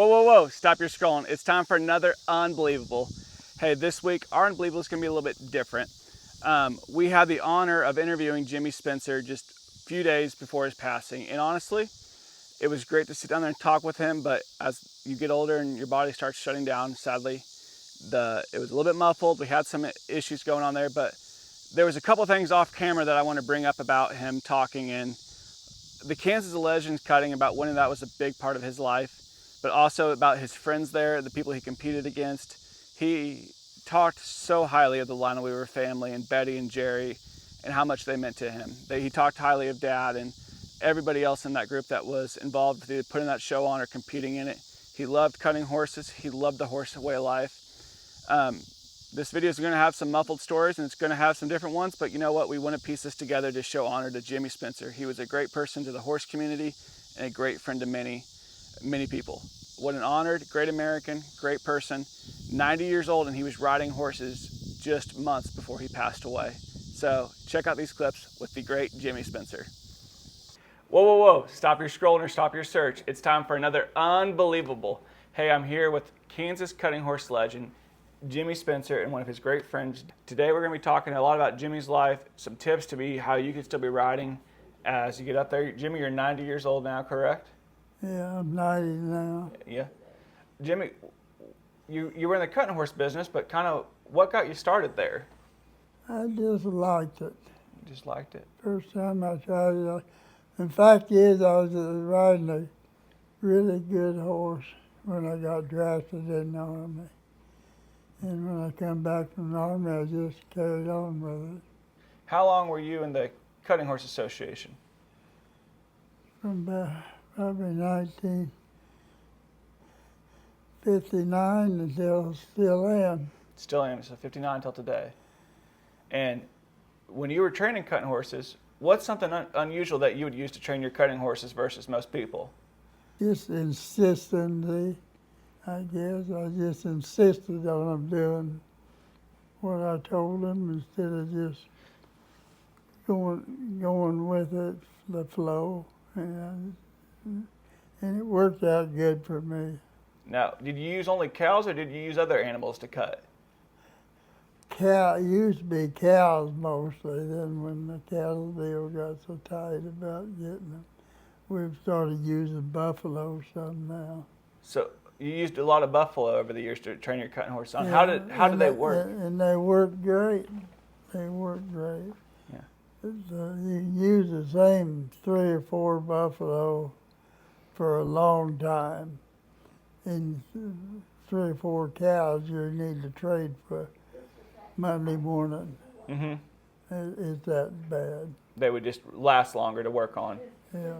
Whoa, whoa, whoa, stop your scrolling. It's time for another Unbelievable. Hey, this week, our Unbelievable is going to be a little bit different. We had the honor of interviewing Jimmie Spencer just a few days before his passing. And honestly, it was great to sit down there and talk with him, but as you get older and your body starts shutting down, sadly, it was a little bit muffled. We had some issues going on there, but there was a couple things off camera that I want to bring up about him talking, and the Kansas Legends cutting, about winning that was a big part of his life, but also about his friends there, the people he competed against. He talked so highly of the Lionel Weaver family and Betty and Jerry and how much they meant to him. He talked highly of Dad and everybody else in that group that was involved with either putting that show on or competing in it. He loved cutting horses. He loved the horse way of life. This video is going to have some muffled stories and it's going to have some different ones, but you know what? We want to piece this together to show honor to Jimmie Spencer. He was a great person to the horse community and a great friend to many, many people. What an honored, great American, great person. 90 years old, and he was riding horses just months before he passed away. So check out these clips with the great Jimmie Spencer. Whoa, whoa, whoa, stop your scrolling or stop your search. It's time for another Unbelievable. Hey, I'm here with Kansas cutting horse legend, Jimmie Spencer, and one of his great friends. Today we're going to be talking a lot about Jimmie's life, some tips to be how you can still be riding as you get up there. Jimmie, you're 90 years old now, correct? Yeah, I'm 90 now. Yeah. Jimmie, you were in the cutting horse business, but kind of what got you started there? I just liked it. You just liked it? First time I tried it. In fact is, I was riding a really good horse when I got drafted in the Army. And when I come back from the Army, I just carried on with it. How long were you in the Cutting Horse Association? From probably 1959 until still am. Still am, so 59 until today. And when you were training cutting horses, what's something unusual that you would use to train your cutting horses versus most people? Just insistency, I guess. I just insisted on them doing what I told them instead of just going with it, the flow. And it worked out good for me. Now, did you use only cows or did you use other animals to cut? It used to be cows mostly. Then when the cattle deal got so tight about getting them, we've started using buffalo some now. So you used a lot of buffalo over the years to train your cutting horse on. Yeah, How did they work? And they worked great. They worked great. Yeah. You can use the same 3 or 4 buffalo for a long time. And 3 or 4 cows you need to trade for Monday morning. Mm-hmm. It's that bad. They would just last longer to work on. Yeah.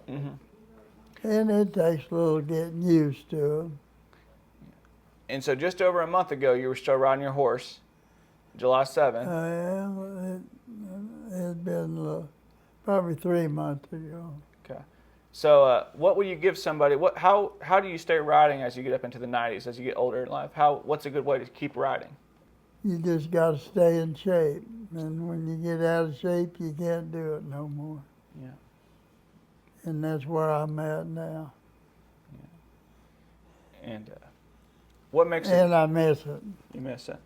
Mm-hmm. And it takes a little getting used to them. And so just over a month ago, you were still riding your horse, July 7th. It had been probably 3 months ago. Okay. So what would you give somebody, how do you stay riding as you get up into the 90s, as you get older in life? What's a good way to keep riding? You just got to stay in shape. And when you get out of shape, you can't do it no more. Yeah. And that's where I'm at now. Yeah. And what makes it? And I miss it. You miss it.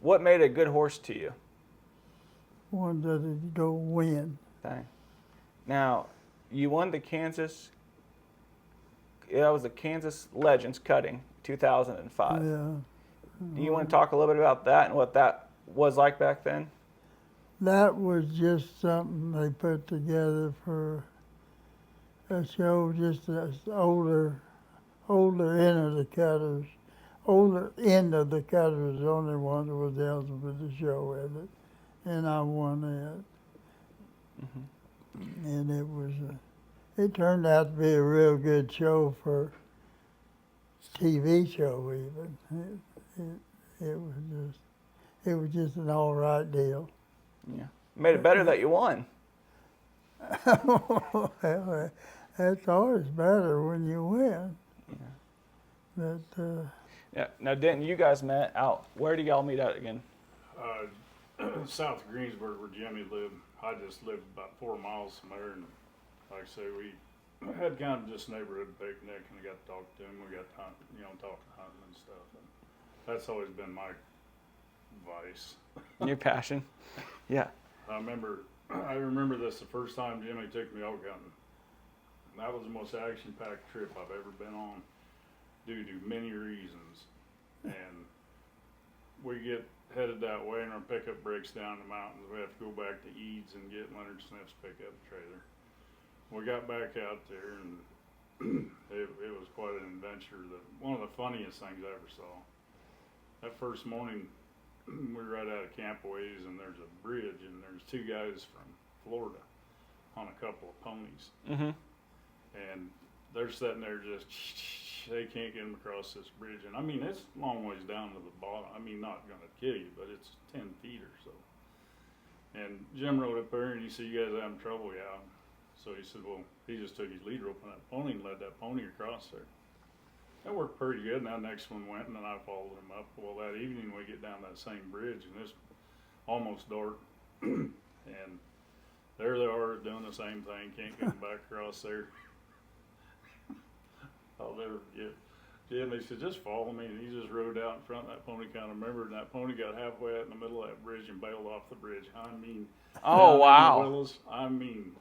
What made a good horse to you? One that would go win. Dang. Now, you won the Kansas. That was the Kansas Legends cutting, 2005. Yeah. Do you want to talk a little bit about that and what that was like back then? That was just something they put together for a show, just as older end of the cutters. Older end of the cutters, the only one that was eligible for the show with it. And I won it. Mm-hmm. And it turned out to be a real good show for TV show even. It was just an all right deal. Yeah, made it better that you won. Well, that's always better when you win. Yeah. But yeah. Now, Denton, you guys met out. Where do y'all meet out again? South of Greensburg, where Jimmie lived. I just lived about 4 miles from there, and like I say, we had kind of just neighborhood picnic, and I got to talk to him. We got to hunt, talking hunting and stuff. And that's always been my vice. Your passion. Yeah. I remember this the first time Jimmie took me elk hunting. And that was the most action-packed trip I've ever been on, due to many reasons. And we get headed that way, and our pickup breaks down the mountains. We have to go back to Eads and get Leonard Smith's pickup trailer. We got back out there, and it was quite an adventure. One of the funniest things I ever saw. That first morning, we were right out of Campways, and there's a bridge, and there's two guys from Florida on a couple of ponies. Mm-hmm. And they're sitting there just, they can't get them across this bridge. And I mean, it's a long ways down to the bottom. I mean, not going to kill you, but it's 10 feet or so. And Jim rode up there, and he said, "You guys having trouble?" "Yeah." So he said, well, he just took his lead rope on that pony and led that pony across there. That worked pretty good. Now the next one went, and then I followed him up. Well, that evening we get down that same bridge, and it's almost dark. And there they are doing the same thing. Can't get them back across there. I'll never forget. Jimmie said, "Just follow me." And he just rode out in front of that pony, kind of remembered, and that pony got halfway out in the middle of that bridge and bailed off the bridge. I mean, Oh, wow. Willis, I mean,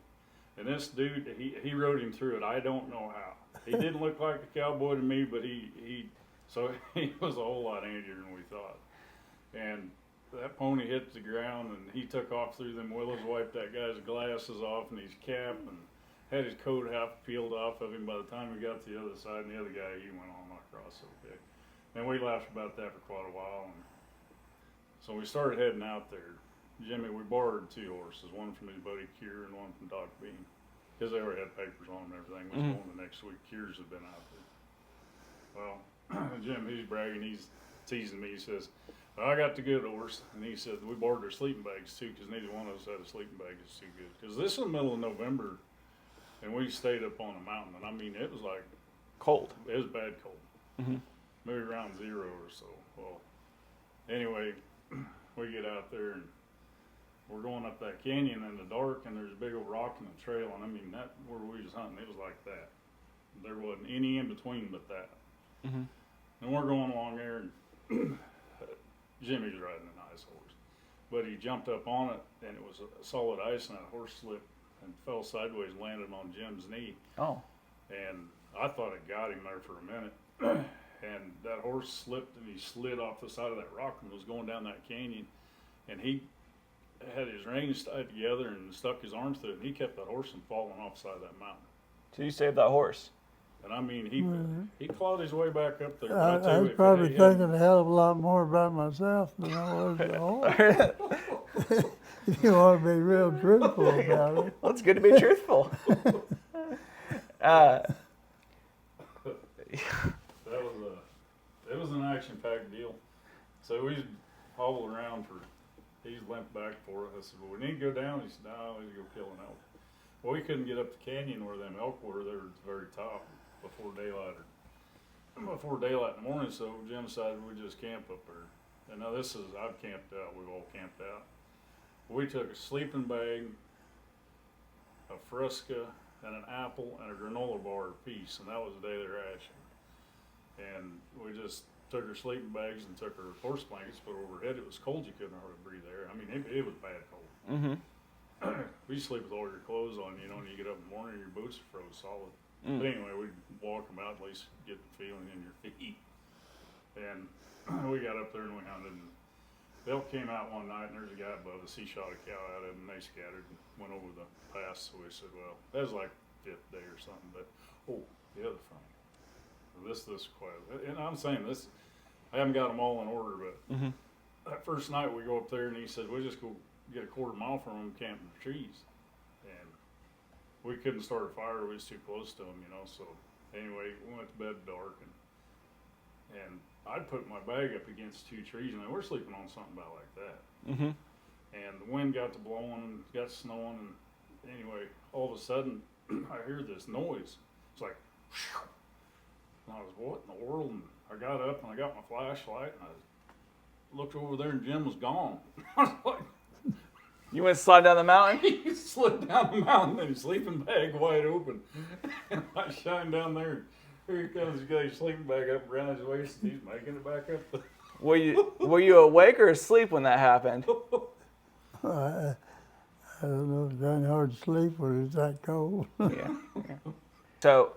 and this dude, he rode him through it. I don't know how. He didn't look like a cowboy to me, but he was a whole lot angrier than we thought. And that pony hit the ground, and he took off through them willows, wiped that guy's glasses off and his cap, and had his coat half peeled off of him. By the time we got to the other side, and the other guy, he went on across okay. And we laughed about that for quite a while. And so we started heading out there. Jimmie, we borrowed two horses, one from his buddy Kier and one from Doc Bean, because they already had papers on them and everything. We was going the next week. Kiers had been out there. Well, Jim, he's bragging, he's teasing me. He says, "Well, I got the good horse." And he said, we borrowed their sleeping bags too, because neither one of us had a sleeping bag. It's too good. Because this was the middle of November, and we stayed up on a mountain. And I mean, it was like Cold. It was bad cold. Mm-hmm. Maybe around 0 or so. Well, anyway, we get out there, and we're going up that canyon in the dark, and there's a big old rock in the trail. And I mean, that where we was hunting, it was like that. There wasn't any in between but that. Mm-hmm. And we're going along there, and Jimmie's riding a nice horse, but he jumped up on it, and it was solid ice, and that horse slipped and fell sideways, and landed on Jim's knee. Oh. And I thought it got him there for a minute. And that horse slipped, and he slid off the side of that rock and was going down that canyon. And he had his reins tied together and stuck his arms through it, and he kept that horse from falling off the side of that mountain. So you saved that horse. And I mean, he clawed his way back up there. I was probably thinking a hell of a lot more about myself than I was the horse. You want to be real truthful about it. Well, it's good to be truthful. It was an action-packed deal. So we hobbled around he's limped back for us. I said, "Well, we need to go down." He said, "No, we need to go kill an elk." Well, we couldn't get up the canyon where them elk were. They were at the very top before daylight in the morning. So Jim decided we'd just camp up there. And now I've camped out. We've all camped out. We took a sleeping bag, a Fresca, and an apple, and a granola bar apiece, and that was the daily ration. And we just took our sleeping bags and took our horse blankets, but overhead it was cold. You couldn't hardly breathe there. I mean, it was bad cold. Mm-hmm. We sleep with all your clothes on, and you get up in the morning, your boots are froze solid. Mm. But anyway, we'd walk them out, at least get the feeling in your feet. And we got up there and we hunted. And the elk came out one night, and there's a guy above us. He shot a cow out of it, and they scattered and went over the pass. So we said, well, that was like 5th day or something. But the other thing, this quite, and I'm saying this, I haven't got them all in order, but that first night we go up there, and he said, we'll just go get a quarter mile from him, camp in the trees. And we couldn't start a fire, we was too close to him, so anyway, we went to bed dark, and I'd put my bag up against 2 trees, and we're sleeping on something about like that. Mm-hmm. And the wind got to blowing and got snowing, and anyway, all of a sudden I hear this noise. It's like, whew. And I was, what in the world? And I got up and I got my flashlight, and I looked over there, and Jim was gone. I was like, You went sliding down the mountain? He slid down the mountain and his sleeping bag wide open. And I shine down there. Here comes the guy's sleeping bag up around his waist. And he's making it back up. Were you awake or asleep when that happened? I don't know, it's kind of hard to sleep when it's that cold. Yeah. So,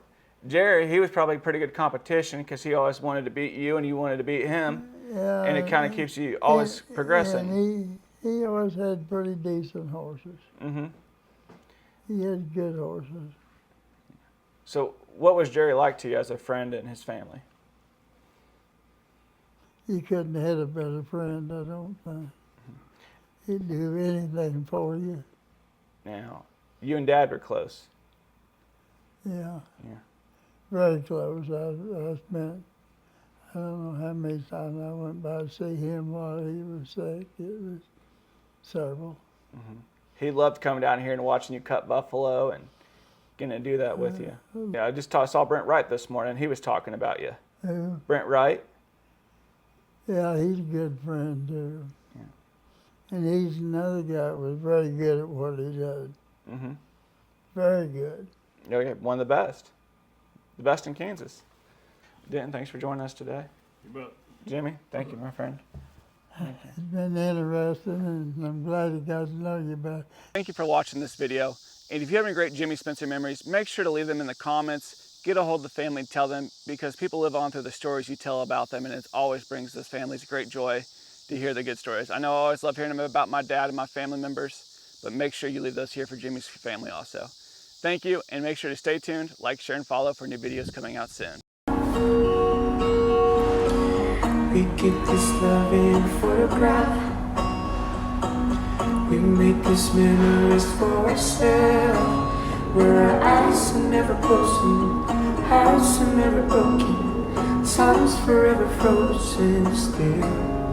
Jerry, he was probably pretty good competition because he always wanted to beat you and you wanted to beat him. Yeah, And it kind of keeps you always progressing. And he always had pretty decent horses. Mm-hmm. He had good horses. So, what was Jerry like to you as a friend and his family? You couldn't have had a better friend, I don't think. He'd do anything for you. Now, you and Dad were close. Yeah. Yeah. Very close. I spent, I don't know how many times I went by to see him while he was sick. It was several. Mm-hmm. He loved coming down here and watching you cut buffalo and getting to do that with you. Yeah, I just saw Brent Wright this morning. He was talking about you. Who? Brent Wright? Yeah, he's a good friend too. Yeah. And he's another guy that was very good at what he did. Mm-hmm. Very good. Okay, one of the best. The best in Kansas. Denton, thanks for joining us today. You bet. Jimmie, thank you, my friend. It's been interesting, and I'm glad I got to know you better. Thank you for watching this video. And if you have any great Jimmie Spencer memories, make sure to leave them in the comments. Get a hold of the family and tell them, because people live on through the stories you tell about them, and it always brings those families great joy to hear the good stories. I know I always love hearing them about my dad and my family members, but make sure you leave those here for Jimmie's family also. Thank you, and make sure to stay tuned, like, share, and follow for new videos coming out soon. We keep this love in a photograph. We make this memories for ourselves, where our eyes are never closing, hearts are never broken, sun's forever frozen still.